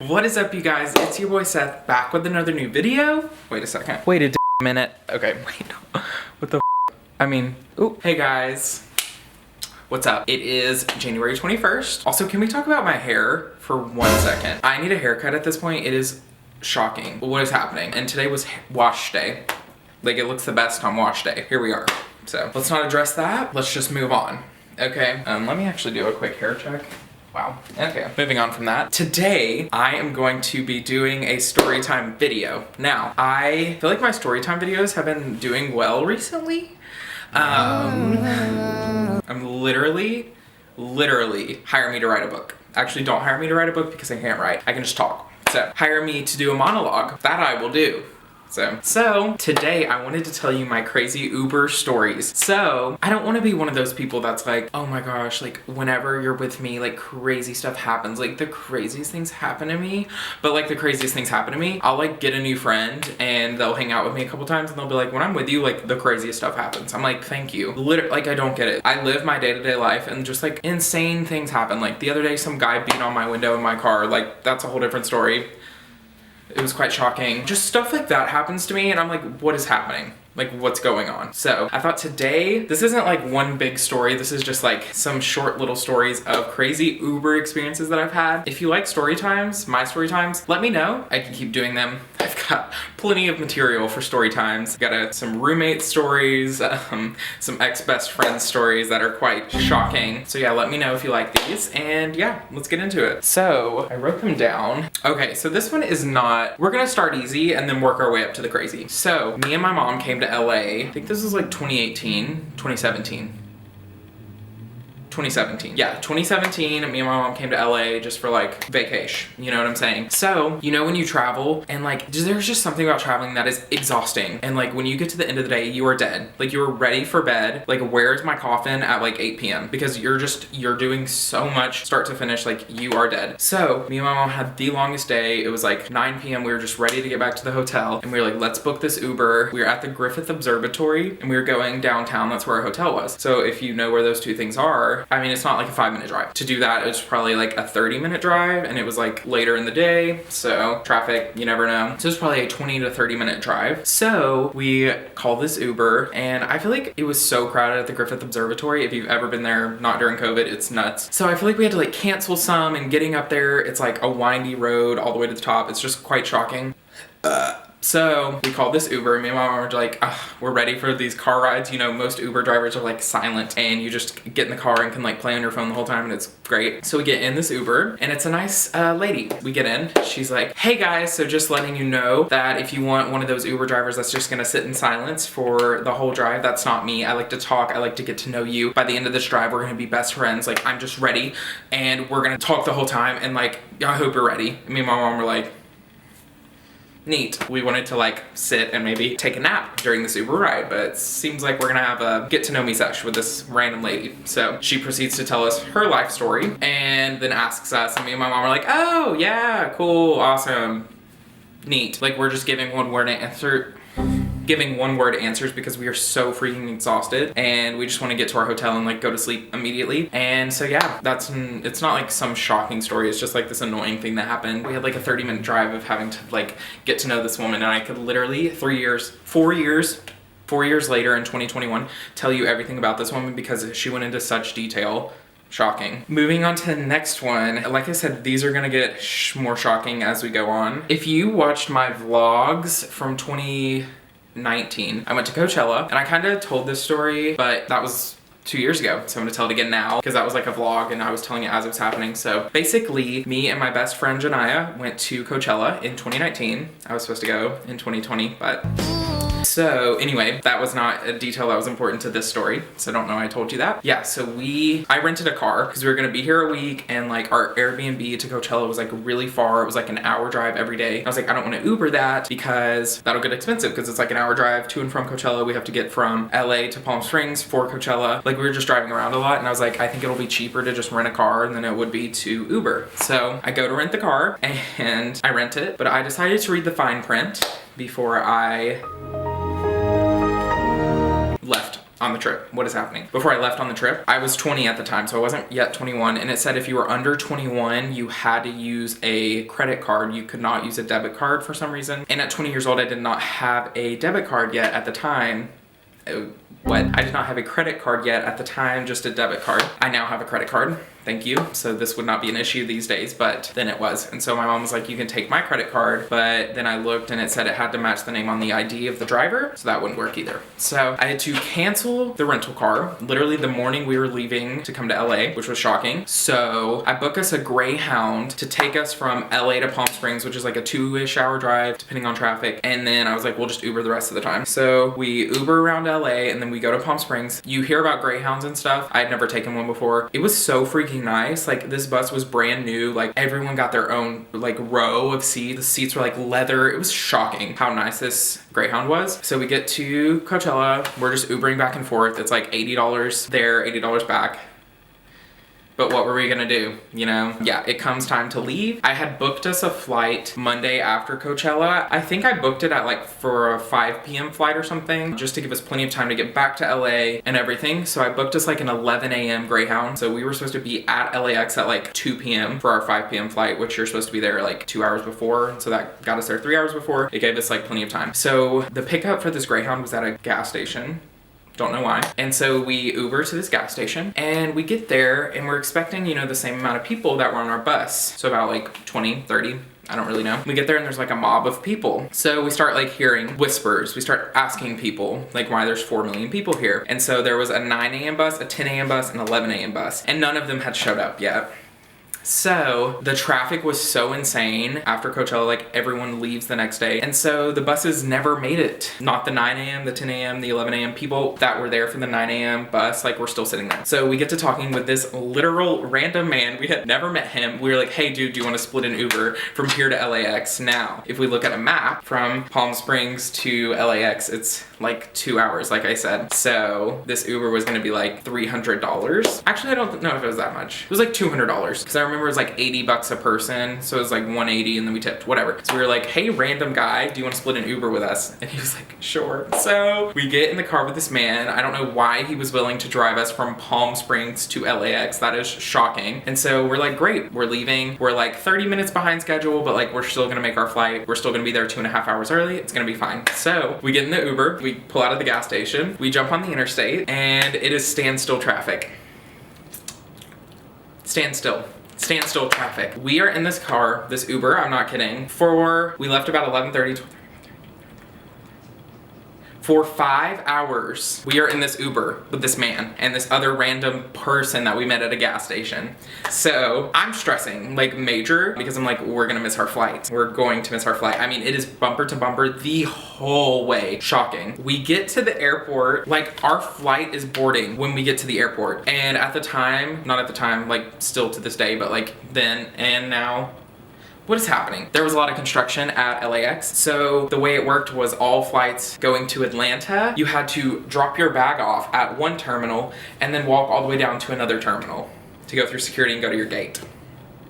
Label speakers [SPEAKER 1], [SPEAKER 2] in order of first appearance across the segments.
[SPEAKER 1] What is up, you guys? It's your boy Seth back with another new video. Wait a second. Wait a minute. Okay, wait. What the I mean, ooh. Hey guys. What's up? It is January 21st. Also, can we talk about my hair for 1 second? I need a haircut at this point. It is shocking what is happening. And today was wash day. Like, it looks the best on wash day. Here we are. So let's not address that. Let's just move on. Okay, let me actually do a quick hair check. Wow. Okay, moving on from that. Today, I am going to be doing a story time video. Now, I feel like my story time videos have been doing well recently. I'm literally, hire me to write a book. Actually, don't hire me to write a book because I can't write. I can just talk. So, hire me to do a monologue. That I will do. So today I wanted to tell you my crazy Uber stories. So I don't want to be one of those people that's like, oh my gosh, like whenever you're with me, like crazy stuff happens. Like the craziest things happen to me, but like the craziest things happen to me, I'll like get a new friend and they'll hang out with me a couple times and they'll be like, when I'm with you, like the craziest stuff happens. I'm like, thank you. Literally, like I don't get it. I live my day-to-day life and just like insane things happen. Like the other day, some guy beat on my window in my car. Like that's a whole different story. It was quite shocking. Just stuff like that happens to me and I'm like, what is happening? Like, what's going on? So I thought today, this isn't like one big story. This is just like some short little stories of crazy Uber experiences that I've had. If you like story times, my story times, let me know. I can keep doing them. I've got plenty of material for story times. Got some roommate stories, some ex-best friend stories that are quite shocking. So yeah, let me know if you like these. And yeah, let's get into it. So I wrote them down. Okay, so this one is not, we're gonna start easy and then work our way up to the crazy. So me and my mom came to LA. I think this was like 2018, 2017. 2017. Yeah, 2017, me and my mom came to LA just for like vacation, you know what I'm saying? So, you know when you travel and like, there's just something about traveling that is exhausting. And like when you get to the end of the day, you are dead. Like you are ready for bed. Like where's my coffin at like 8 p.m. because you're doing so much start to finish, like you are dead. So me and my mom had the longest day. It was like 9 p.m. We were just ready to get back to the hotel and we were like, let's book this Uber. We were at the Griffith Observatory and we were going downtown. That's where our hotel was. So if you know where those two things are, I mean, it's not like a 5-minute drive. To do that, it was probably like a 30-minute drive and it was like later in the day. So traffic, you never know. So it was probably a 20 to 30-minute drive. So we called this Uber and I feel like it was so crowded at the Griffith Observatory. If you've ever been there, not during COVID, it's nuts. So I feel like we had to like cancel some and getting up there, it's like a windy road all the way to the top. It's just quite shocking. So we called this Uber and me and my mom were like, we're ready for these car rides. You know, most Uber drivers are like silent and you just get in the car and can like play on your phone the whole time and it's great. So we get in this Uber and it's a nice lady. We get in, she's like, hey guys, so just letting you know that if you want one of those Uber drivers that's just gonna sit in silence for the whole drive, that's not me. I like to talk, I like to get to know you. By the end of this drive, we're gonna be best friends. Like I'm just ready and we're gonna talk the whole time and like, I hope you're ready. And me and my mom were like, neat. We wanted to like sit and maybe take a nap during this Uber ride, but it seems like we're gonna have a get to know me sesh with this random lady. So she proceeds to tell us her life story and then asks us, and me and my mom are like, oh yeah, cool, awesome, neat. Like we're just giving one word answers because we are so freaking exhausted and we just want to get to our hotel and like go to sleep immediately. And so yeah, it's not like some shocking story, it's just like this annoying thing that happened. We had like a 30-minute drive of having to like get to know this woman and I could literally 4 years later in 2021 tell you everything about this woman because she went into such detail. Shocking. Moving on to the next one. Like I said, these are gonna get more shocking as we go on. If you watched my vlogs from 2019, I went to Coachella and I kind of told this story, but that was 2 years ago. So I'm gonna tell it again now because that was like a vlog and I was telling it as it was happening. So basically me and my best friend Janaya went to Coachella in 2019. I was supposed to go in 2020, but so anyway, that was not a detail that was important to this story. So don't know I told you that. Yeah, so I rented a car because we were gonna be here a week and like our Airbnb to Coachella was like really far. It was like an hour drive every day. I was like, I don't want to Uber that because that'll get expensive because it's like an hour drive to and from Coachella. We have to get from LA to Palm Springs for Coachella. Like we were just driving around a lot and I was like, I think it'll be cheaper to just rent a car than it would be to Uber. So I go to rent the car and I rent it, but I decided to read the fine print before I left. on the trip. What is happening? Before I left on the trip, I was 20 at the time, so I wasn't yet 21, and it said if you were under 21, you had to use a credit card. You could not use a debit card for some reason. And at 20 years old, I did not have a debit card yet at the time. I did not have a credit card yet at the time, just a debit card. I now have a credit card. Thank you. So this would not be an issue these days, but then it was. And so my mom was like, you can take my credit card, but then I looked and it said it had to match the name on the ID of the driver, so that wouldn't work either. So I had to cancel the rental car literally the morning we were leaving to come to LA, which was shocking. So I booked us a Greyhound to take us from LA to Palm Springs, which is like a 2-ish hour drive depending on traffic. And then I was like, we'll just Uber the rest of the time. So we Uber around LA and then we go to Palm Springs. You hear about Greyhounds and stuff. I had never taken one before. It was so freaking nice. Like this bus was brand new. Like everyone got their own like row of seats. The seats were like leather. It was shocking how nice this Greyhound was. So we get to Coachella. We're just Ubering back and forth. It's like $80 there, $80 back. But what were we gonna do, you know? Yeah, it comes time to leave. I had booked us a flight Monday after Coachella. I think I booked it at like for a 5 p.m. flight or something, just to give us plenty of time to get back to LA and everything. So I booked us like an 11 a.m. Greyhound. So we were supposed to be at LAX at like 2 p.m. for our 5 p.m. flight, which you're supposed to be there like 2 hours before. So that got us there 3 hours before. It gave us like plenty of time. So the pickup for this Greyhound was at a gas station. Don't know why. And so we Uber to this gas station and we get there and we're expecting, you know, the same amount of people that were on our bus. So about like 20, 30. I don't really know. We get there and there's like a mob of people. So we start like hearing whispers. We start asking people like why there's 4 million people here. And so there was a 9 a.m. bus, a 10 a.m. bus, and 11 a.m. bus. And none of them had showed up yet. So the traffic was so insane after Coachella, like everyone leaves the next day. And so the buses never made it. Not the 9 a.m., the 10 a.m., the 11 a.m. people that were there for the 9 a.m. bus, like we're still sitting there. So we get to talking with this literal random man. We had never met him. We were like, hey dude, do you want to split an Uber from here to LAX? Now, if we look at a map from Palm Springs to LAX, it's like 2 hours, like I said. So this Uber was gonna be like $300. Actually, I don't know if it was that much. It was like $200 because I remember it was like $80 a person. So it was like 180 and then we tipped, whatever. So we were like, hey, random guy, do you want to split an Uber with us? And he was like, sure. So we get in the car with this man. I don't know why he was willing to drive us from Palm Springs to LAX. That is shocking. And so we're like, great, we're leaving. We're like 30 minutes behind schedule, but like we're still gonna make our flight. We're still gonna be there 2.5 hours early. It's gonna be fine. So we get in the Uber, we pull out of the gas station, we jump on the interstate, and it is standstill traffic. Standstill traffic. We are in this car, this Uber, I'm not kidding, we left about 11:30. For 5 hours, we are in this Uber with this man and this other random person that we met at a gas station. So I'm stressing like major because I'm like, we're gonna miss our flight. We're going to miss our flight. I mean, it is bumper to bumper the whole way. Shocking. We get to the airport, like our flight is boarding when we get to the airport. And at the time, not at the time, like still to this day, but like then and now, what is happening? There was a lot of construction at LAX. So the way it worked was all flights going to Atlanta, you had to drop your bag off at one terminal and then walk all the way down to another terminal to go through security and go to your gate,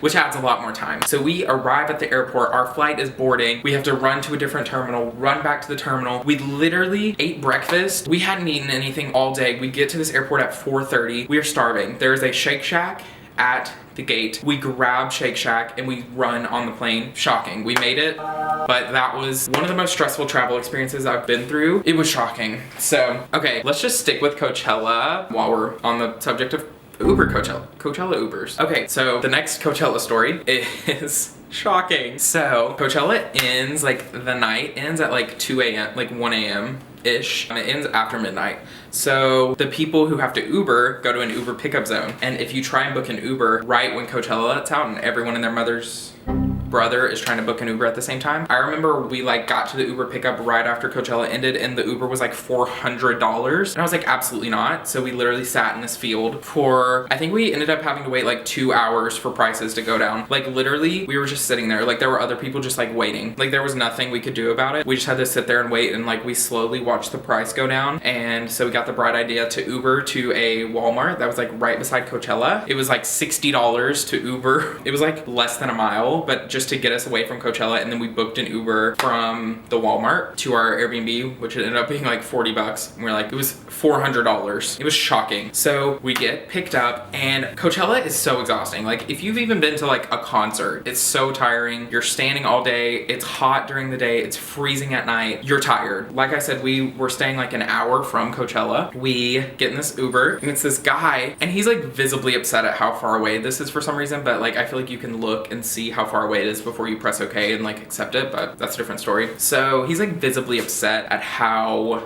[SPEAKER 1] which adds a lot more time. So we arrive at the airport, our flight is boarding, we have to run to a different terminal, run back to the terminal. We literally ate breakfast. We hadn't eaten anything all day. We get to this airport at 4:30. We are starving. There's a Shake Shack at the gate. We grab Shake Shack and we run on the plane. Shocking. We made it, but that was one of the most stressful travel experiences I've been through. It was shocking. So, okay, let's just stick with Coachella while we're on the subject of Coachella Ubers. Okay, so the next Coachella story is shocking. So Coachella ends, like the night ends at like 2 a.m., like 1 a.m. ish. And it ends after midnight. So the people who have to Uber go to an Uber pickup zone. And if you try and book an Uber right when Coachella lets out and everyone and their mother's brother is trying to book an Uber at the same time. I remember we like got to the Uber pickup right after Coachella ended and the Uber was like $400. And I was like, absolutely not. So we literally sat in this field for, I think we ended up having to wait like 2 hours for prices to go down. Like literally we were just sitting there. Like there were other people just like waiting. Like there was nothing we could do about it. We just had to sit there and wait and like we slowly watched the price go down. And so we got the bright idea to Uber to a Walmart that was like right beside Coachella. It was like $60 to Uber. It was like less than a mile, but just just to get us away from Coachella, and then we booked an Uber from the Walmart to our Airbnb, which ended up being like $40. And we're like, it was $400. It was shocking. So we get picked up, and Coachella is so exhausting. Like, if you've even been to like a concert, it's so tiring. You're standing all day. It's hot during the day. It's freezing at night. You're tired. Like I said, we were staying like an hour from Coachella. We get in this Uber, and it's this guy, and he's like visibly upset at how far away this is for some reason, but like I feel like you can look and see how far away it is before you press okay and like accept it, but that's a different story. So he's like visibly upset at how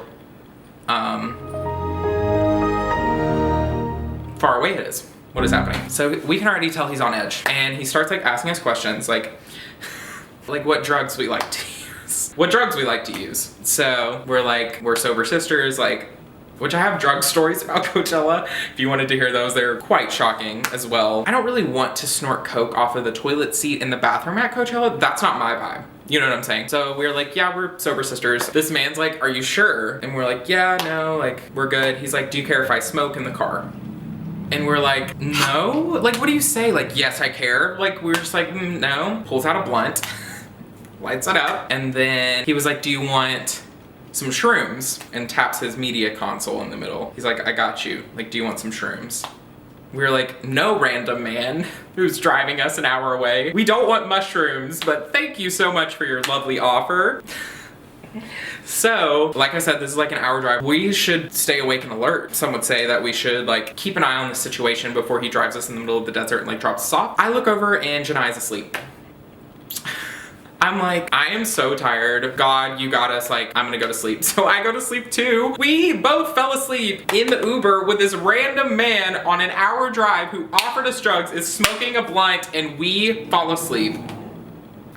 [SPEAKER 1] far away it is. What is happening? So we can already tell he's on edge, and he starts like asking us questions like what drugs we like to use. What drugs we like to use. So we're like, we're sober sisters, like, which I have drug stories about Coachella. If you wanted to hear those, they're quite shocking as well. I don't really want to snort coke off of the toilet seat in the bathroom at Coachella. That's not my vibe. You know what I'm saying? So we're like, yeah, we're sober sisters. This man's like, are you sure? And we're like, yeah, no, like, we're good. He's like, do you care if I smoke in the car? And we're like, no? Like, what do you say? Like, yes, I care. Like, we're just like, no. Pulls out a blunt, lights it up, and then he was like, do you want some shrooms? And taps his media console in the middle. He's like, I got you. Like, do you want some shrooms? We were like, no, random man who's driving us an hour away. We don't want mushrooms, but thank you so much for your lovely offer. So, like I said, this is like an hour drive. We should stay awake and alert. Some would say that we should like keep an eye on the situation before he drives us in the middle of the desert and like drops us off. I look over and Janai's asleep. I'm like, I am so tired. God, you got us. Like, I'm gonna go to sleep. So I go to sleep too. We both fell asleep in the Uber with this random man on an hour drive who offered us drugs, is smoking a blunt, and we fall asleep.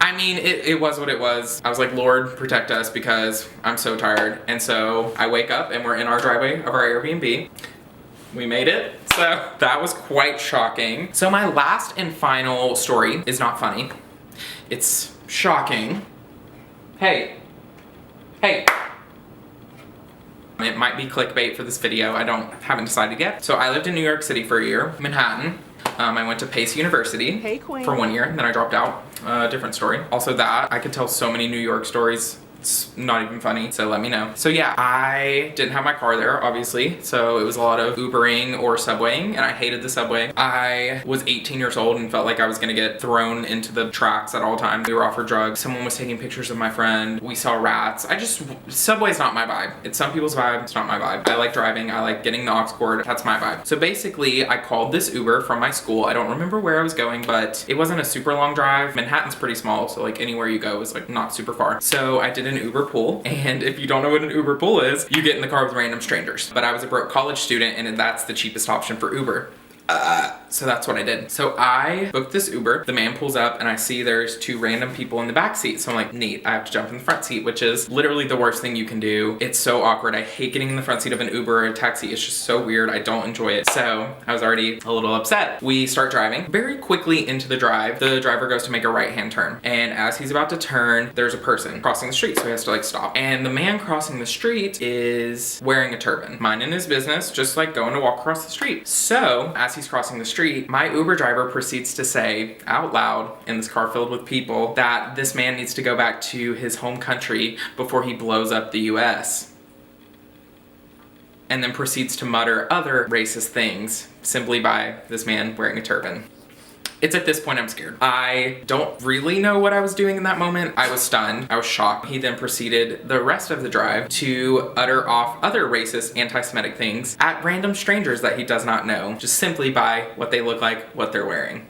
[SPEAKER 1] I mean, it was what it was. I was like, Lord, protect us because I'm so tired. And so I wake up and we're in our driveway of our Airbnb. We made it. So that was quite shocking. So my last and final story is not funny. It's shocking. Hey. It might be clickbait for this video. Haven't decided yet. So I lived in New York City for a year, Manhattan. I went to Pace University for 1 year, and then I dropped out. Different story. Also that, I could tell so many New York stories. It's not even funny, so let me know. So yeah, I didn't have my car there, obviously, so it was a lot of Ubering or subwaying, and I hated the subway. I was 18 years old and felt like I was gonna get thrown into the tracks at all times. We were offered drugs. Someone was taking pictures of my friend. We saw rats. Subway's not my vibe. It's some people's vibe, it's not my vibe. I like driving, I like getting the aux cord, that's my vibe. So basically, I called this Uber from my school. I don't remember where I was going, but it wasn't a super long drive. Manhattan's pretty small, so like anywhere you go is like not super far. So I did an Uber pool, and if you don't know what an Uber pool is, you get in the car with random strangers. But I was a broke college student, and that's the cheapest option for Uber. So that's what I did. So I booked this Uber. The man pulls up and I see there's two random people in the back seat. So I'm like, neat, I have to jump in the front seat, which is literally the worst thing you can do. It's so awkward. I hate getting in the front seat of an Uber or a taxi. It's just so weird. I don't enjoy it. So I was already a little upset. We start driving. Very quickly into the drive, the driver goes to make a right-hand turn. And as he's about to turn, there's a person crossing the street. So he has to like stop. And the man crossing the street is wearing a turban, minding his business, just like going to walk across the street. So as he's crossing the street, my Uber driver proceeds to say out loud in this car filled with people that this man needs to go back to his home country before he blows up the US. And then proceeds to mutter other racist things simply by this man wearing a turban. It's at this point I'm scared. I don't really know what I was doing in that moment. I was stunned. I was shocked. He then proceeded the rest of the drive to utter off other racist, anti-Semitic things at random strangers that he does not know, just simply by what they look like, what they're wearing.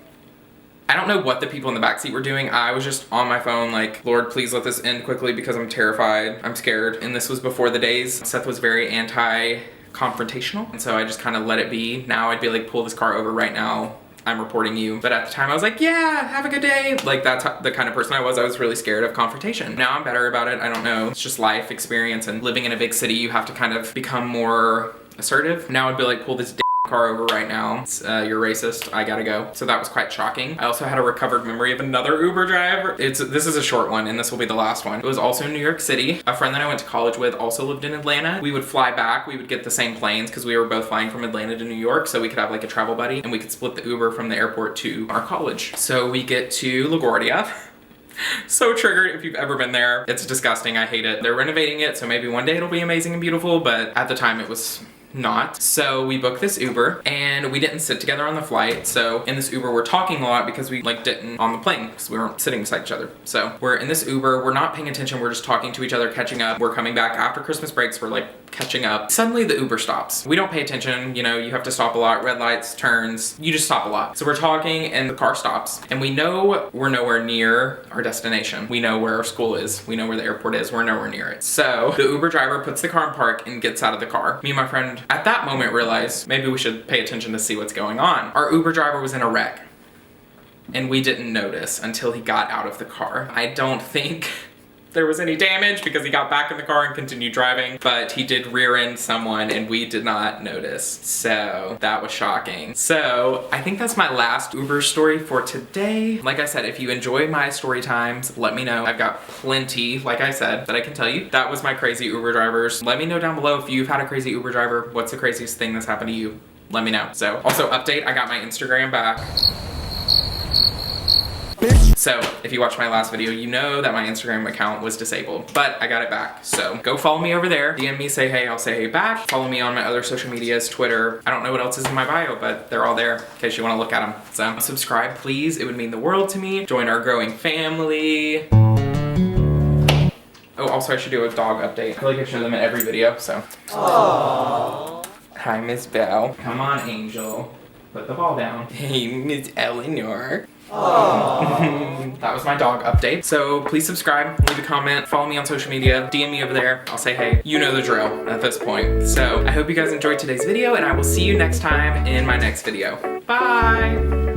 [SPEAKER 1] I don't know what the people in the backseat were doing. I was just on my phone like, Lord, please let this end quickly because I'm terrified. I'm scared. And this was before the days. Seth was very anti-confrontational. And so I just kind of let it be. Now I'd be like, pull this car over right now. I'm reporting you. But at the time I was like, yeah, have a good day. Like that's the kind of person I was. I was really scared of confrontation. Now I'm better about it. I don't know. It's just life experience, and living in a big city, you have to kind of become more assertive. Now I'd be like, pull this car over right now. You're racist. I gotta go. So that was quite shocking. I also had a recovered memory of another Uber driver. This is a short one, and this will be the last one. It was also in New York City. A friend that I went to college with also lived in Atlanta. We would fly back. We would get the same planes because we were both flying from Atlanta to New York, so we could have like a travel buddy, and we could split the Uber from the airport to our college. So we get to LaGuardia. So triggered if you've ever been there. It's disgusting. I hate it. They're renovating it, so maybe one day it'll be amazing and beautiful, but at the time it was not. So we booked this Uber and we didn't sit together on the flight. So in this Uber, we're talking a lot because we like didn't on the plane because we weren't sitting beside each other. So we're in this Uber, we're not paying attention. We're just talking to each other, catching up. We're coming back after Christmas breaks. We're like catching up. Suddenly the Uber stops. We don't pay attention. You know, you have to stop a lot, red lights, turns, you just stop a lot. So we're talking and the car stops and we know we're nowhere near our destination. We know where our school is. We know where the airport is. We're nowhere near it. So the Uber driver puts the car in park and gets out of the car. Me and my friend at that moment realized maybe we should pay attention to see what's going on. Our Uber driver was in a wreck and we didn't notice until he got out of the car. I don't think there was any damage because he got back in the car and continued driving, but he did rear end someone and we did not notice. So that was shocking. So I think that's my last Uber story for today. Like I said, if you enjoy my story times, let me know. I've got plenty, like I said, that I can tell you. That was my crazy Uber drivers. Let me know down below if you've had a crazy Uber driver. What's the craziest thing that's happened to you? Let me know. So also update, I got my Instagram back. So if you watched my last video, you know that my Instagram account was disabled, but I got it back. So go follow me over there. DM me, say hey, I'll say hey back. Follow me on my other social medias, Twitter. I don't know what else is in my bio, but they're all there in case you want to look at them. So subscribe, please. It would mean the world to me. Join our growing family. Oh, also I should do a dog update. I feel like I show them in every video, so. Aww. Hi, Miss Belle. Come on, Angel. Put the ball down. Hey, Miss Eleanor. That was my dog update. So please subscribe, leave a comment, follow me on social media, DM me over there. I'll say hey. You know the drill at this point. So I hope you guys enjoyed today's video and I will see you next time in my next video. Bye!